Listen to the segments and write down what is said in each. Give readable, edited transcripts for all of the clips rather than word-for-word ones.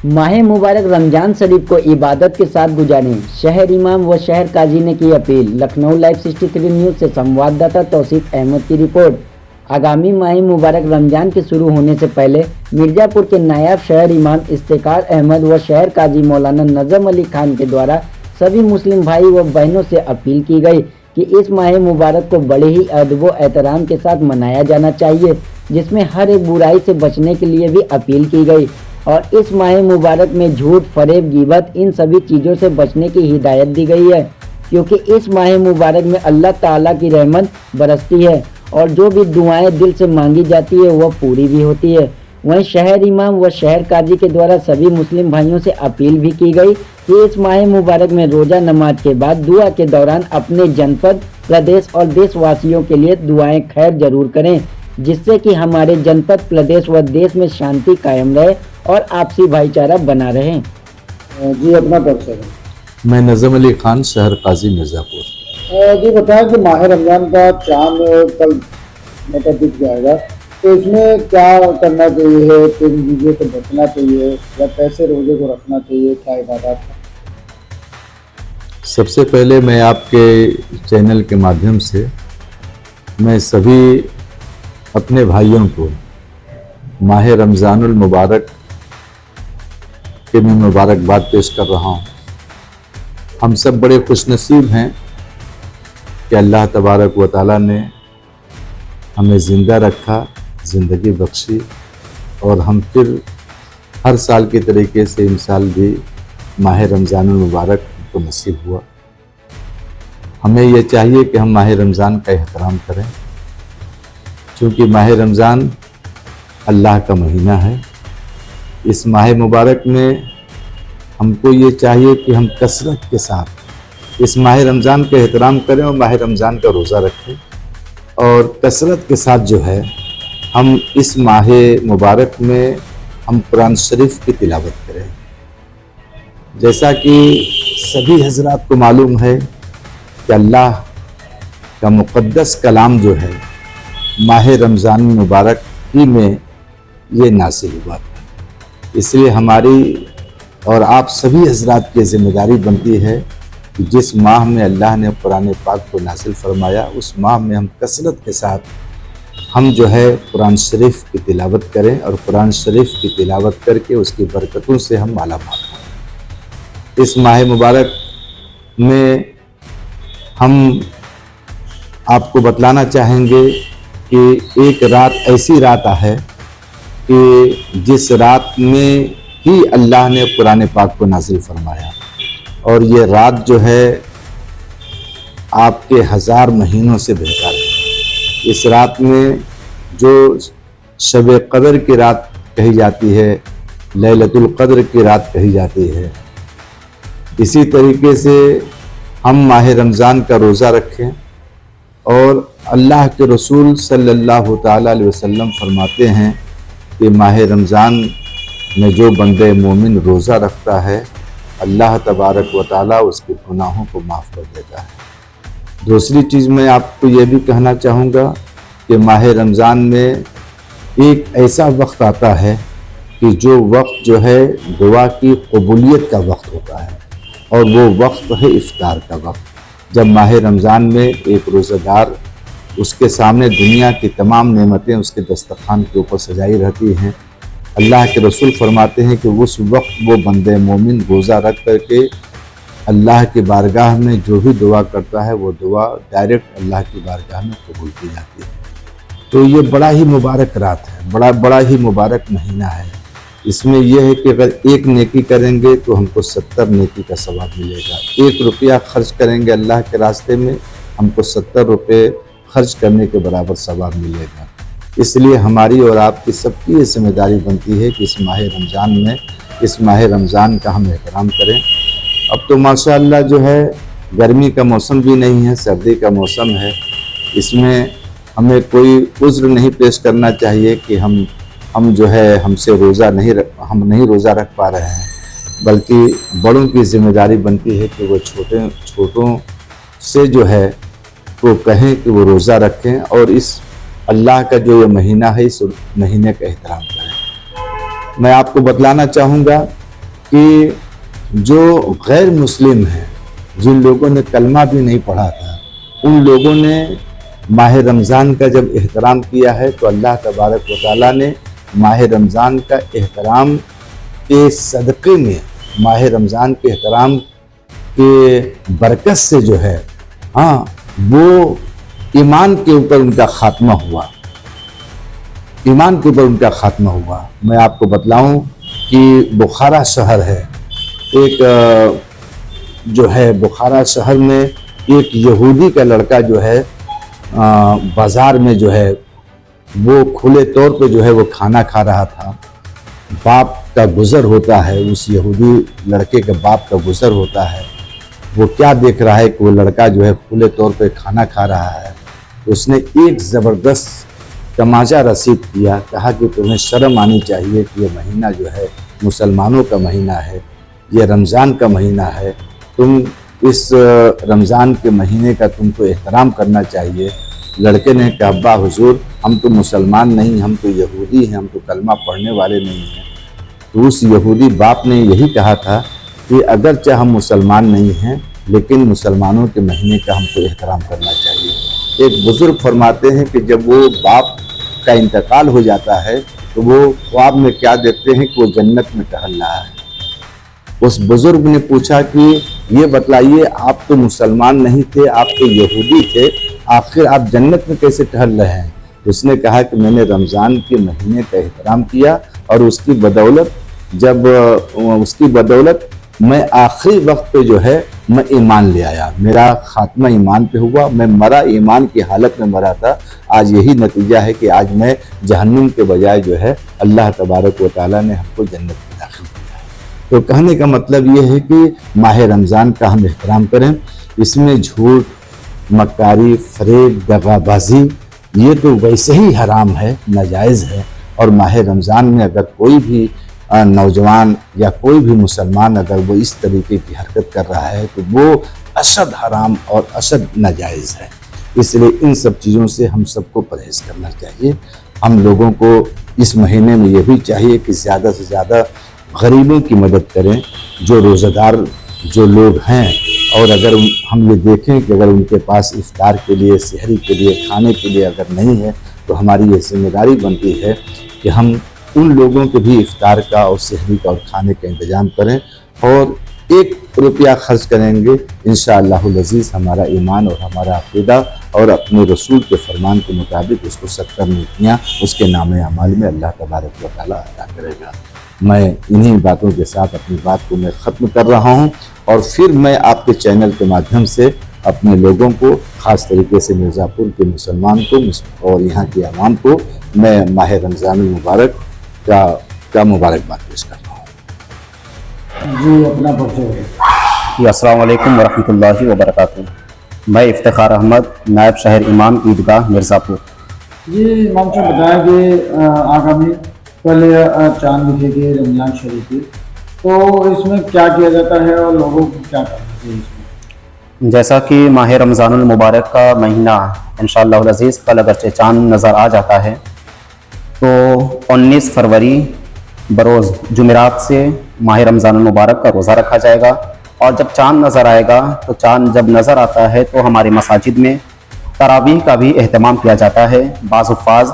माह मुबारक रमजान शरीफ को इबादत के साथ गुजारें, शहर इमाम व शहर काजी ने की अपील। लखनऊ लाइव 63 न्यूज़ से संवाददाता तौसीफ अहमद की रिपोर्ट। आगामी माह मुबारक रमजान के शुरू होने से पहले मिर्जापुर के नायब शहर इमाम इफ्तिकार अहमद व शहर काजी मौलाना नजम अली खान के द्वारा सभी मुस्लिम भाई व बहनों से अपील की गई कि इस माह मुबारक को बड़े ही अदब व एहतराम के साथ मनाया जाना चाहिए, जिसमें हर एक बुराई से बचने के लिए भी अपील की गई। और इस माह मुबारक में झूठ, फरेब, गिबत इन सभी चीज़ों से बचने की हिदायत दी गई है, क्योंकि इस माह मुबारक में अल्लाह ताला की रहमत बरसती है और जो भी दुआएं दिल से मांगी जाती है वह पूरी भी होती है। वहीं शहर इमाम व शहर काजी के द्वारा सभी मुस्लिम भाइयों से अपील भी की गई कि इस माह मुबारक में रोज़ा नमाज के बाद दुआ के दौरान अपने जनपद, प्रदेश और देशवासियों के लिए दुआएं खैर जरूर करें, जिससे कि हमारे जनपद, प्रदेश व देश में शांति कायम रहे और आपसी भाईचारा बना रहे। जी, अपना परिचय। मैं नजम अली खान, शहर काजी मिर्ज़ापुर। जी बताएं कि माह रमजान का चांद कल मतलब दिख जाएगा, तो इसमें क्या करना चाहिए, किन चीज़ों से बचना चाहिए या कैसे रोजे को रखना चाहिए, क्या इबादत है? सबसे पहले मैं आपके चैनल के माध्यम से मैं सभी अपने भाइयों को माह रमज़ानुल मुबारक के मैं मुबारकबाद पेश कर रहा हूँ। हम सब बड़े खुशनसीब हैं कि अल्लाह तबारक व तआला ने हमें ज़िंदा रखा, ज़िंदगी बख्शी और हम फिर हर साल के तरीके से इन साल भी माह रमज़ानुल मुबारक को नसीब हुआ। हमें यह चाहिए कि हम माह रमज़ान का एहतराम करें, क्योंकि माह रमज़ान अल्लाह का महीना है। इस माह मुबारक में हमको ये चाहिए कि हम कसरत के साथ इस माह रमज़ान का एहतराम करें और माह रमज़ान का रोज़ा रखें, और कसरत के साथ जो है हम इस माह मुबारक में हम कुरान शरीफ की तिलावत करें। जैसा कि सभी हजरात को मालूम है कि अल्लाह का मुक़द्दस कलाम जो है माह रमज़ान मुबारक ही में ये नासिल हुआ। इसलिए हमारी और आप सभी हजरात की ज़िम्मेदारी बनती है कि जिस माह में अल्लाह ने कुरान पाक को नासिल फरमाया, उस माह में हम कसरत के साथ हम जो है कुरान शरीफ की तिलावत करें और कुरान शरीफ की तिलावत करके उसकी बरकतों से हम माला माल हों। इस माह मुबारक में हम आपको बतलाना चाहेंगे कि एक रात ऐसी रात है कि जिस रात में ही अल्लाह ने कुरान पाक को नाज़िल फरमाया, और ये रात जो है आपके 1000 महीनों से बेहतर है। इस रात में जो शब क़द्र की रात कही जाती है, लैलतुल क़द्र की रात कही जाती है, इसी तरीके से हम माह रमज़ान का रोज़ा रखें। और अल्लाह के रसूल सल्लल्लाहु ताला अलैहि वसल्लम फरमाते हैं कि माह रमज़ान में जो बंदे मोमिन रोज़ा रखता है, अल्लाह तबारक व ताला उसके गुनाहों को माफ़ कर देता है। दूसरी चीज़ मैं आपको ये भी कहना चाहूँगा कि माह रमज़ान में एक ऐसा वक्त आता है कि जो वक्त जो है दुआ की कबूलियत का वक्त होता है, और वो वक्त है इफ्तार का वक्त। जब माह रमज़ान में एक रोज़ेदार, उसके सामने दुनिया की तमाम नेमतें उसके दस्तरखान के ऊपर सजाई रहती हैं, अल्लाह के रसूल फरमाते हैं कि उस वक्त वो बंदे मोमिन रोज़ा रख करके अल्लाह की बारगाह में जो भी दुआ करता है वो दुआ डायरेक्ट अल्लाह की बारगाह में कबूल की जाती है। तो ये बड़ा ही मुबारक रात है, बड़ा ही मुबारक महीना है। इसमें यह है कि अगर एक नेकी करेंगे तो हमको 70 नेकी का सवाब मिलेगा। 1 रुपया खर्च करेंगे अल्लाह के रास्ते में, हमको 70 रुपये खर्च करने के बराबर सवाब मिलेगा। इसलिए हमारी और आपकी सबकी ये जिम्मेदारी बनती है कि इस माह रमज़ान में, इस माह रमज़ान का हम एहतराम करें। अब तो माशाअल्लाह जो है गर्मी का मौसम भी नहीं है, सर्दी का मौसम है। इसमें हमें कोई उज़्र नहीं पेश करना चाहिए कि हम जो है हमसे हम नहीं रोज़ा रख पा रहे हैं, बल्कि बड़ों की जिम्मेदारी बनती है कि वो छोटों से जो है वो कहें कि वो रोज़ा रखें और इस अल्लाह का जो ये महीना है इस महीने का एहतराम करें। मैं आपको बतलाना चाहूँगा कि जो गैर मुस्लिम हैं, जिन लोगों ने कलमा भी नहीं पढ़ा था, उन लोगों ने माह रमज़ान का जब एहतराम किया है तो अल्लाह तबारक व तआला ने माह रमज़ान का एहतराम के सदक़े में, माह रमज़ान के एहतराम के बरकत से जो है, हाँ, वो ईमान के ऊपर उनका ख़ात्मा हुआ, ईमान के ऊपर उनका ख़ात्मा हुआ। मैं आपको बतलाऊं कि बुखारा शहर है, एक जो है बुखारा शहर में एक यहूदी का लड़का जो है बाज़ार में जो है वो खुले तौर पे जो है वो खाना खा रहा था। बाप का गुज़र होता है, उस यहूदी लड़के के बाप का गुज़र होता है। वो क्या देख रहा है कि वो लड़का जो है खुले तौर पे खाना खा रहा है। उसने एक ज़बरदस्त तमाचा रसीद किया, कहा कि तुम्हें शर्म आनी चाहिए कि ये महीना जो है मुसलमानों का महीना है, ये रमज़ान का महीना है, तुम इस रमज़ान के महीने का तुमको एहतराम करना चाहिए। लड़के ने कहा, अब्बा हुजूर, हम तो मुसलमान नहीं, हम तो यहूदी हैं, हम तो कलमा पढ़ने वाले नहीं हैं। तो उस यहूदी बाप ने यही कहा था कि अगरचे हम मुसलमान नहीं हैं, लेकिन मुसलमानों के महीने का हमको एहतराम करना चाहिए। एक बुज़ुर्ग फरमाते हैं कि जब वो बाप का इंतकाल हो जाता है तो वो ख्वाब में क्या देखते हैं कि वो जन्नत में टहल रहा है। उस बुज़ुर्ग ने पूछा कि ये बतलाइए, आप तो मुसलमान नहीं थे, आप तो यहूदी थे, आखिर आप जन्नत में कैसे टहल रहे हैं? उसने कहा कि मैंने रमज़ान के महीने का एहतराम किया और उसकी बदौलत मैं आखिरी वक्त पे जो है मैं ईमान ले आया, मेरा खात्मा ईमान पे हुआ, मैं मरा ईमान की हालत में मरा था। आज यही नतीजा है कि आज मैं जहन्नुम के बजाय जो है अल्लाह तबारक व तआला ने हमको जन्नत में दाखिल किया है। तो कहने का मतलब ये है कि माह रमज़ान का हम एहतराम करें। इसमें झूठ, मक्कारी, फरेब, दगाबाजी ये तो वैसे ही हराम है, नाजायज़ है। और माह रमज़ान में अगर कोई भी नौजवान या कोई भी मुसलमान अगर वो इस तरीके की हरकत कर रहा है तो वो अशद हराम और अशद नाजायज़ है। इसलिए इन सब चीज़ों से हम सबको परहेज़ करना चाहिए। हम लोगों को इस महीने में ये भी चाहिए कि ज़्यादा से ज़्यादा गरीबों की मदद करें, जो रोज़ेदार जो लोग हैं। और अगर हम ये देखें कि अगर उनके पास इफ्तार के लिए, सहरी के लिए, खाने के लिए अगर नहीं है तो हमारी ये जिम्मेदारी बनती है कि हम उन लोगों के भी इफ्तार का और सहरी का और खाने का इंतज़ाम करें। और 1 रुपया खर्च करेंगे, इंशाअल्लाहुल अज़ीज़ हमारा ईमान और हमारा अक़ीदा और अपने रसूल के फरमान के मुताबिक उसको 70 नेकियाँ उसके नामे अमाल में अल्लाह तबारक व तआला अदा करेगा। मैं इन्हीं बातों के साथ अपनी बात को मैं ख़त्म कर रहा हूँ और फिर मैं आपके चैनल के माध्यम से अपने लोगों को, ख़ास तरीके से मिर्ज़ापुर के मुसलमान को और यहाँ के अवाम को मैं माह रमज़ान मुबारक का मुबारकबाद पेश कर रहा हूँ। जी, अपना परिचय। अस्सलाम वालेकुम वरहमतुल्लाहि वबरकातुहू। मैं इफ्तिखार अहमद, नायब शहर इमाम ईदगाह मिर्ज़ापुर। जी इमाम साहब, बताएं कि आगामी पहले चांद दिखेगी रमज़ान शरीफ की, तो इसमें क्या किया जाता है और लोगों को क्या करना चाहिए इसमें? जैसा कि माह रमज़ानुल मुबारक का महीना इंशाअल्लाहुल अज़ीज़ कल अगरचे चाँद नज़र आ जाता है तो 19 फरवरी बरोज़ जुमेरात से माह रमज़ानुल मुबारक का रोज़ा रखा जाएगा। और जब चाँद नज़र आएगा तो चाँद जब नज़र आता है तो हमारे मसाजिद में तरावीह का भी अहतमाम किया जाता है। बाज़ हुफ़्फ़ाज़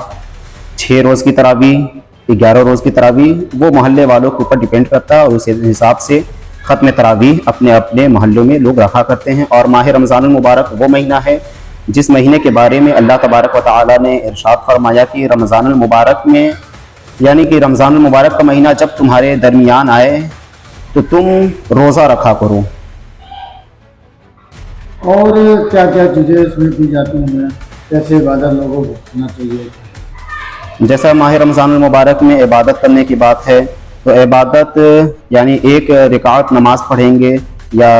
6 रोज़ की तरावीह, 11 रोज़ की तरावीह, वो मोहल्ले वालों के ऊपर डिपेंड करता है और उस हिसाब से ख़त्म तरावीह अपने अपने मोहल्लों में लोग रखा करते हैं। और माह रमज़ानुल मुबारक वो महीना है जिस महीने के बारे में अल्लाह तबारक व तआला ने इरशाद फरमाया कि रमज़ानुल मुबारक में, यानी कि रमज़ानुल मुबारक का महीना जब तुम्हारे दरमियान आए तो तुम रोज़ा रखा करो। और क्या क्या चीज़ें इसमें की जाती हैं, कैसे इबादत लोगों को करना चाहिए? जैसा माह रमज़ानुल मुबारक में इबादत करने की बात है तो इबादत यानी 1 रिकात नमाज पढ़ेंगे या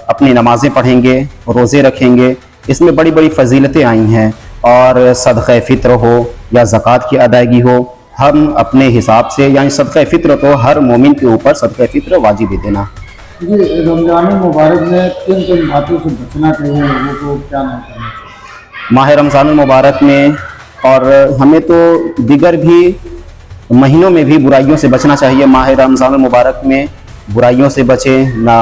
अपनी नमाज़ें पढ़ेंगे, रोज़े रखेंगे, इसमें बड़ी बड़ी फजीलतें आई हैं। और सदक़े फ़ित्र हो या ज़कात की अदायगी हो, हम अपने हिसाब से, यानी सदक़े फ़ित्र तो हर मोमिन के ऊपर सदक़े फ़ित्र वाजिब देना। जी, रमज़ान मुबारक में किन किन बातों से बचना चाहिए, लोगों को क्या नहीं करना चाहिए माह रमज़ानुल मुबारक में? और हमें तो दीगर भी महीनों में भी बुराइयों से बचना चाहिए। माह रमज़ानुल मुबारक में बुराइयों से बचें, ना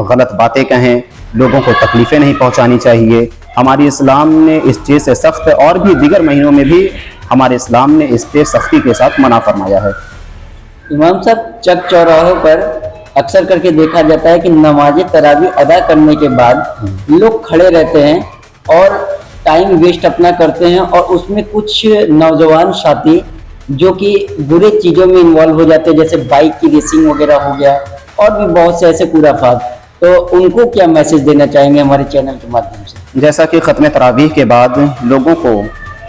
गलत बातें कहें, लोगों को तकलीफ़ें नहीं पहुंचानी चाहिए। हमारे इस्लाम ने इस चीज़ से सख्त, और भी दीगर महीनों में भी हमारे इस्लाम ने इस पे सख्ती के साथ मना फरमाया है। इमाम साहब, चक चौराहों पर अक्सर करके देखा जाता है कि नमाज तरावी अदा करने के बाद लोग खड़े रहते हैं और टाइम वेस्ट अपना करते हैं, और उसमें कुछ नौजवान साथी जो कि बुरे चीज़ों में इन्वॉल्व हो जाते हैं, जैसे बाइक की रेसिंग वगैरह हो गया और भी बहुत से ऐसे खुराफात। तो उनको क्या मैसेज देना चाहेंगे हमारे चैनल के माध्यम से? जैसा कि ख़त्म तरावीह के बाद लोगों को,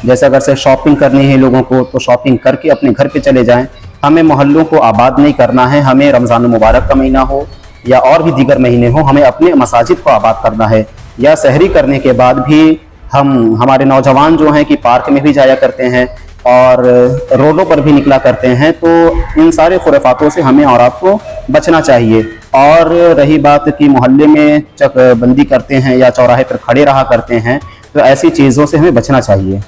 जैसे अगर से शॉपिंग करनी है लोगों को, तो शॉपिंग करके अपने घर पे चले जाएं। हमें मोहल्लों को आबाद नहीं करना है। हमें रमज़ान मुबारक का महीना हो या और भी दीगर महीने हो, हमें अपने मसाजिद को आबाद करना है। या सहरी करने के बाद भी हमारे नौजवान जो हैं कि पार्क में भी जाया करते हैं और रोडों पर भी निकला करते हैं, तो इन सारे खुराफातों से हमें और आपको बचना चाहिए। और रही बात कि मोहल्ले में चक बंदी करते हैं या चौराहे पर खड़े रहा करते हैं, तो ऐसी चीज़ों से हमें बचना चाहिए।